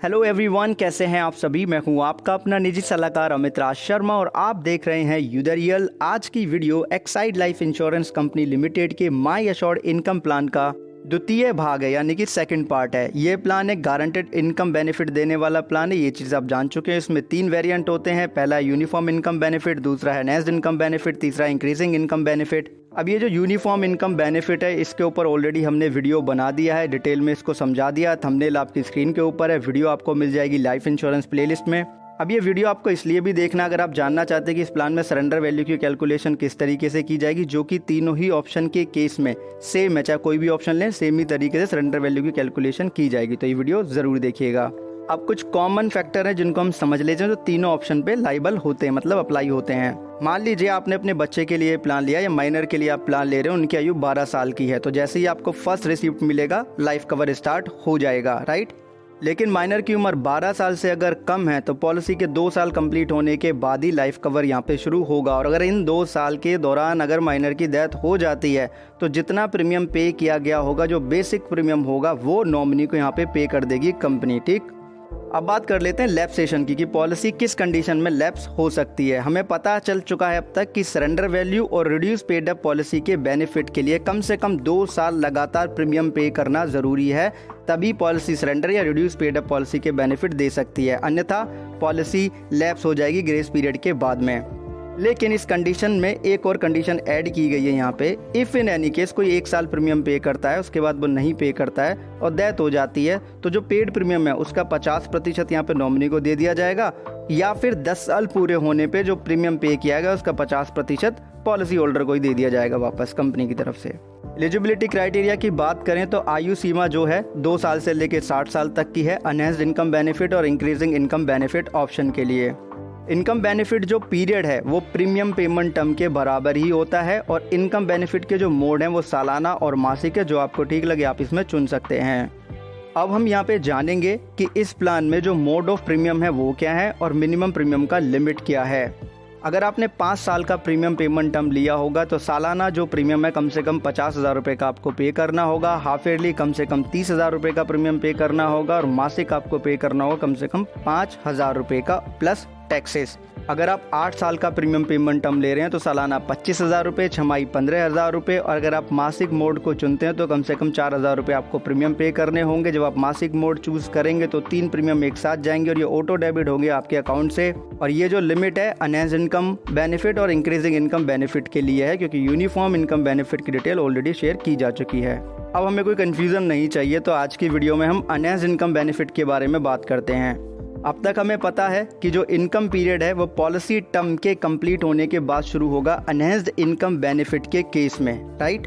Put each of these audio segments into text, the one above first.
Hello everyone, कैसे हैं आप सभी। मैं हूं आपका अपना निजी सलाहकार अमित राज शर्मा और आप देख रहे हैं यूदरियल। आज की video Exide life insurance company limited के माई एश्योर्ड इनकम प्लान का द्वितीय भाग है, यानी कि सेकंड पार्ट है। ये प्लान एक गारंटेड इनकम बेनिफिट देने वाला प्लान है। ये चीज़ आप जान चुके हैं। इसमें 3 वेरिएंट होते हैं। पहला यूनिफॉर्म इनकम बेनिफिट, दूसरा है एनहेंस्ड इनकम बेनिफिट, तीसरा इंक्रीजिंग इनकम बेनिफिट। अब ये जो यूनिफॉर्म इनकम बेनिफिट है, इसके ऊपर ऑलरेडी हमने वीडियो बना दिया है, डिटेल में इसको समझा दिया। थंबनेल आपकी स्क्रीन के ऊपर है, वीडियो आपको मिल जाएगी लाइफ इंश्योरेंस प्लेलिस्ट में। अब ये वीडियो आपको इसलिए भी देखना अगर आप जानना चाहते हैं कि इस प्लान में सरेंडर वैल्यू की कैलकुलेशन किस तरीके से की जाएगी, जो कि तीनों ही ऑप्शन के केस में सेम है। चाहे कोई भी ऑप्शन लें, सेम ही तरीके से सरेंडर वैल्यू की कैलकुलेशन की जाएगी। तो ये वीडियो जरूर देखिएगा। अब कुछ कॉमन फैक्टर है जिनको हम समझ लेते हैं, जो तीनों ऑप्शन पे लाइबल होते हैं, मतलब अप्लाई होते हैं। मान लीजिए आपने अपने बच्चे के लिए प्लान लिया या माइनर के लिए आप प्लान ले रहे हो, उनकी आयु 12 साल की है, तो जैसे ही आपको फर्स्ट रिसिप्ट मिलेगा लाइफ कवर स्टार्ट हो जाएगा, राइट। लेकिन माइनर की उम्र 12 साल से अगर कम है तो पॉलिसी के 2 साल कंप्लीट होने के बाद ही लाइफ कवर यहाँ पे शुरू होगा। और अगर इन 2 साल के दौरान अगर माइनर की डेथ हो जाती है तो जितना प्रीमियम पे किया गया होगा, जो बेसिक प्रीमियम होगा, वो नॉमिनी को यहाँ पे कर देगी कंपनी, ठीक। अब बात कर लेते हैं लैप्सेशन की, कि पॉलिसी किस कंडीशन में लैप्स हो सकती है। हमें पता चल चुका है अब तक कि सरेंडर वैल्यू और रिड्यूस पेड अप पॉलिसी के बेनिफिट के लिए कम से कम 2 साल लगातार प्रीमियम पे करना जरूरी है, तभी पॉलिसी सरेंडर या रिड्यूस पेड अप पॉलिसी के बेनिफिट दे सकती है। अन्यथा पॉलिसी लैप्स हो जाएगी ग्रेस पीरियड के बाद में। लेकिन इस कंडीशन में एक और कंडीशन ऐड की गई है यहाँ पे। इफ़ इन एनी केस कोई 1 साल प्रीमियम पे करता है, उसके बाद वो नहीं पे करता है और डेथ हो जाती है, तो जो पेड प्रीमियम है उसका 50% यहाँ पे नॉमिनी को दे दिया जाएगा, या फिर 10 साल पूरे होने पे जो प्रीमियम पे किया गया उसका 50% पॉलिसी होल्डर को ही दे दिया जाएगा वापस कंपनी की तरफ से। एलिजिबिलिटी क्राइटेरिया की बात करें तो आयु सीमा जो है 2 साल से लेकर 60 साल तक की है एनहेंस्ड इनकम बेनिफिट और इंक्रीजिंग इनकम बेनिफिट ऑप्शन के लिए। इनकम बेनिफिट जो पीरियड है वो प्रीमियम पेमेंट टर्म के बराबर ही होता है और इनकम बेनिफिट के जो मोड हैं वो सालाना और मासिक है, जो आपको ठीक लगे आप इसमें चुन सकते हैं। अब हम यहाँ पे जानेंगे कि इस प्लान में जो मोड ऑफ प्रीमियम है वो क्या है और मिनिमम प्रीमियम का लिमिट क्या है। अगर आपने 5 साल का प्रीमियम पेमेंट टर्म लिया होगा तो सालाना जो प्रीमियम है कम से कम 50,000 रुपये का आपको पे करना होगा। हाफ ईयरली कम से कम 30,000 रुपये का प्रीमियम पे करना होगा और मासिक आपको पे करना होगा कम से कम 5,000 रुपये का प्लस टैक्सेस। अगर आप 8 साल का प्रीमियम पेमेंट टर्म ले रहे हैं तो सालाना 25,000 रुपये, छमाही 15,000 रुपये, और अगर आप मासिक मोड को चुनते हैं तो कम से कम 4,000 रुपये आपको प्रीमियम पे करने होंगे। जब आप मासिक मोड चूज करेंगे तो 3 प्रीमियम एक साथ जाएंगे और ये ऑटो डेबिट होंगे आपके अकाउंट से। और ये जो लिमिट है एनहेंस्ड इनकम बेनिफिट और इंक्रीजिंग इनकम बेनिफिट के लिए है, क्योंकि यूनिफॉर्म इनकम बेनिफिट की डिटेल ऑलरेडी शेयर की जा चुकी है। अब हमें कोई कंफ्यूजन नहीं चाहिए, तो आज की वीडियो में हम एनहेंस्ड इनकम बेनिफिट के बारे में बात करते हैं। अब तक हमें पता है कि जो इनकम पीरियड है वो पॉलिसी टर्म के कंप्लीट होने के बाद शुरू होगा एनहेंस्ड इनकम बेनिफिट के केस में, right.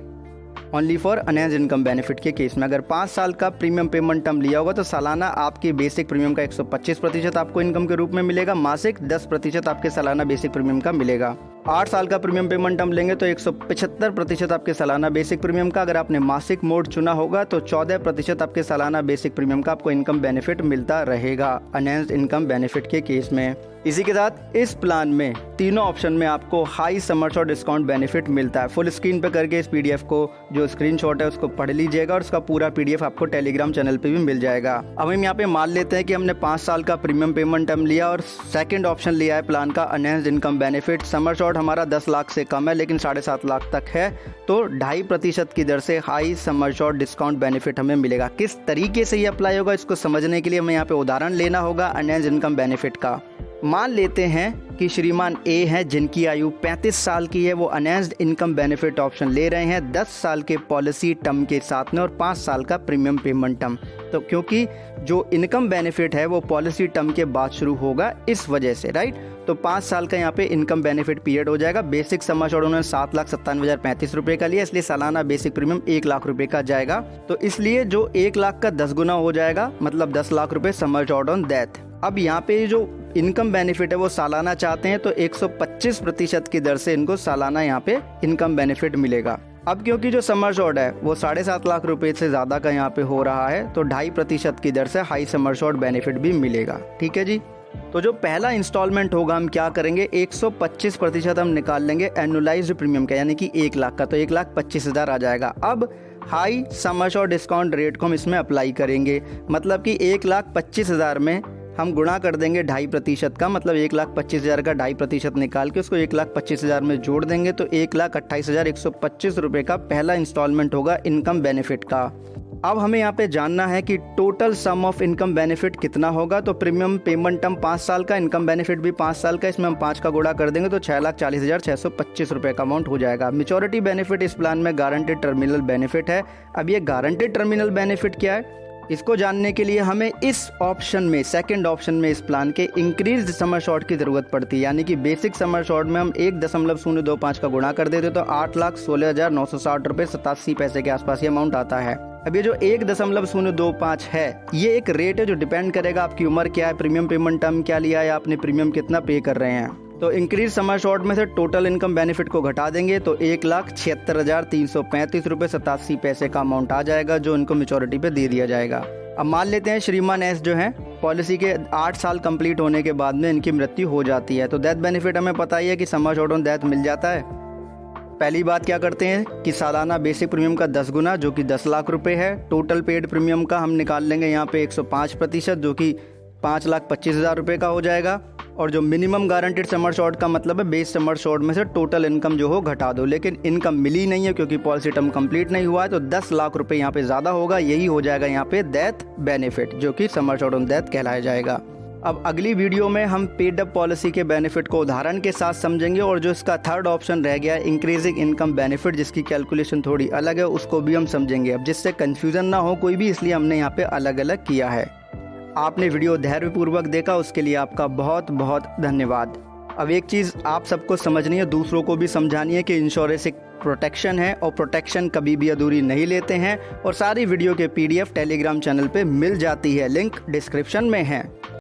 Only for enhanced income benefit के केस में अगर 5 साल का प्रीमियम पेमेंट टर्म लिया होगा तो सालाना आपके बेसिक प्रीमियम का 125% आपको इनकम के रूप में मिलेगा, मासिक 10% आपके सालाना बेसिक प्रीमियम का मिलेगा। 8 साल का प्रीमियम पेमेंट टर्म लेंगे तो 175% आपके सालाना बेसिक प्रीमियम का। अगर आपने मासिक मोड चुना होगा तो 14% आपके सालाना बेसिक प्रीमियम का आपको इनकम बेनिफिट मिलता रहेगा एनहेंस्ड इनकम बेनिफिट के केस में। इसी के साथ इस प्लान में तीनों ऑप्शन में आपको high summer shot discount benefit मिलता है। फुल स्क्रीन पे करके इस पीडीएफ को जो स्क्रीनशॉट है उसको पढ़ लीजिएगा और उसका पूरा पीडीएफ आपको टेलीग्राम चैनल पे भी मिल जाएगा। अब हम यहाँ पे मान लेते हैं कि हमने 5 साल का प्रीमियम पेमेंट टर्म लिया और सेकंड ऑप्शन लिया है प्लान का enhanced income benefit. Summer shot हमारा 10 लाख से कम है लेकिन 7.5 लाख तक है, तो 2.5% की दर से high summer shot discount benefit हमें मिलेगा। किस तरीके से ये अप्लाई होगा इसको समझने के लिए हमें यहाँ पे उदाहरण लेना होगा एनहेंस्ड इनकम बेनिफिट का। मान लेते हैं कि श्रीमान ए हैं जिनकी आयु 35 साल की है, वो एनहेंस्ड इनकम बेनिफिट ऑप्शन ले रहे हैं 10 साल के पॉलिसी टर्म के साथ में और 5 साल का प्रीमियम पेमेंट टर्म। तो क्योंकि जो इनकम बेनिफिट है वो पॉलिसी टर्म के बाद शुरू होगा इस वजह से, राइट। तो 5 साल का यहाँ पे इनकम बेनिफिट पीरियड हो जाएगा। बेसिक सम एश्योर्ड उन्होंने 7,97,035 रुपये का लिया, इसलिए सालाना बेसिक प्रीमियम 1 लाख रुपये का जाएगा। तो इसलिए जो 1 लाख का 10 गुना हो जाएगा, मतलब 10 लाख रुपये सम एश्योर्ड ऑन डेथ। अब यहाँ पे जो इनकम बेनिफिट है वो सालाना चाहते हैं तो 125% की दर से इनको सालाना यहाँ पे इनकम बेनिफिट मिलेगा। अब क्योंकि जो समर शॉट है वो 7.5 लाख रुपए से ज़्यादा का यहाँ पे हो रहा है तो 2.5% की दर से हाई समर शॉट बेनिफिट भी मिलेगा, ठीक है जी। तो जो पहला इंस्टॉलमेंट होगा हम क्या करेंगे, 125% हम निकाल लेंगे एनुअलाइज्ड प्रीमियम का, यानी कि 1 लाख का, तो 1,25,000 आ जाएगा। अब high sum assured discount rate को हम इसमें अप्लाई करेंगे। मतलब कि 1,25,000 में हम गुणा कर देंगे 2.5% का, मतलब 1,25,000 का 2.5% निकाल के उसको 1,25,000 में जोड़ देंगे तो 1,28,125 रुपये का पहला इंस्टॉलमेंट होगा इनकम बेनिफिट का। अब हमें यहाँ पे जानना है कि total sum of income benefit कितना होगा। तो प्रीमियम पेमेंट टर्म 5 साल का, इनकम बेनिफिट भी 5 साल का, इसमें हम 5 का गुणा कर देंगे तो 6,40,625 रुपये का अमाउंट हो जाएगा। मैच्योरिटी बेनिफिट इस प्लान में गारंटेड टर्मिनल बेनिफिट है। अब ये गारंटेड टर्मिनल बेनिफिट क्या है, इसको जानने के लिए हमें इस ऑप्शन में, सेकंड ऑप्शन में इस प्लान के इंक्रीज्ड सम एश्योर्ड की ज़रूरत पड़ती है। यानी कि बेसिक सम एश्योर्ड में हम 1.025 का गुणा कर देते तो 8,16,960 रुपये 87 पैसे के आसपास ये अमाउंट आता है। अब ये जो 1.025 है ये एक रेट है जो डिपेंड करेगा आपकी उम्र क्या है, प्रीमियम पेमेंट टर्म क्या लिया है, आपने प्रीमियम कितना पे कर रहे हैं। तो इंक्रीज सम एश्योर्ड में से टोटल इनकम बेनिफिट को घटा देंगे तो 1,76,335 रुपये 87 पैसे का अमाउंट आ जाएगा जो इनको मैच्योरिटी पे दे दिया जाएगा। अब मान लेते हैं श्रीमान एस जो है पॉलिसी के 8 साल कंप्लीट होने के बाद में इनकी मृत्यु हो जाती है। तो डेथ बेनिफिट हमें पता ही है कि सम एश्योर्ड ऑन डेथ मिल जाता है। पहली बात क्या करते हैं कि सालाना बेसिक प्रीमियम का 10 गुना जो कि 10 लाख रुपए है। टोटल पेड प्रीमियम का हम निकाल लेंगे यहाँ पे 105% जो कि 5,25,000 रुपये का हो जाएगा। और जो मिनिमम गारंटेड सम एश्योर्ड का मतलब है बेस सम एश्योर्ड में से टोटल इनकम जो हो घटा दो, लेकिन इनकम मिली नहीं है क्योंकि पॉलिसी टर्म कंप्लीट नहीं हुआ है तो 10 लाख रुपए यहाँ पे ज़्यादा होगा। यही हो जाएगा यहाँ पे डेथ बेनिफिट जो कि सम एश्योर्ड ऑन डेथ कहलाया जाएगा। अब अगली वीडियो में हम पेड अप पॉलिसी के बेनिफिट को उदाहरण के साथ समझेंगे और जो इसका थर्ड ऑप्शन रह गया इंक्रीजिंग इनकम बेनिफिट जिसकी कैलकुलेशन थोड़ी अलग है उसको भी हम समझेंगे। अब जिससे कंफ्यूजन ना हो कोई भी, इसलिए हमने यहाँ पे अलग अलग किया है। आपने वीडियो धैर्यपूर्वक देखा उसके लिए आपका बहुत बहुत धन्यवाद। अब एक चीज़ आप सबको समझनी है, दूसरों को भी समझानी है कि इंश्योरेंस एक प्रोटेक्शन है और प्रोटेक्शन कभी भी अधूरी नहीं लेते हैं। और सारी वीडियो के PDF टेलीग्राम चैनल पे मिल जाती है, लिंक डिस्क्रिप्शन में है।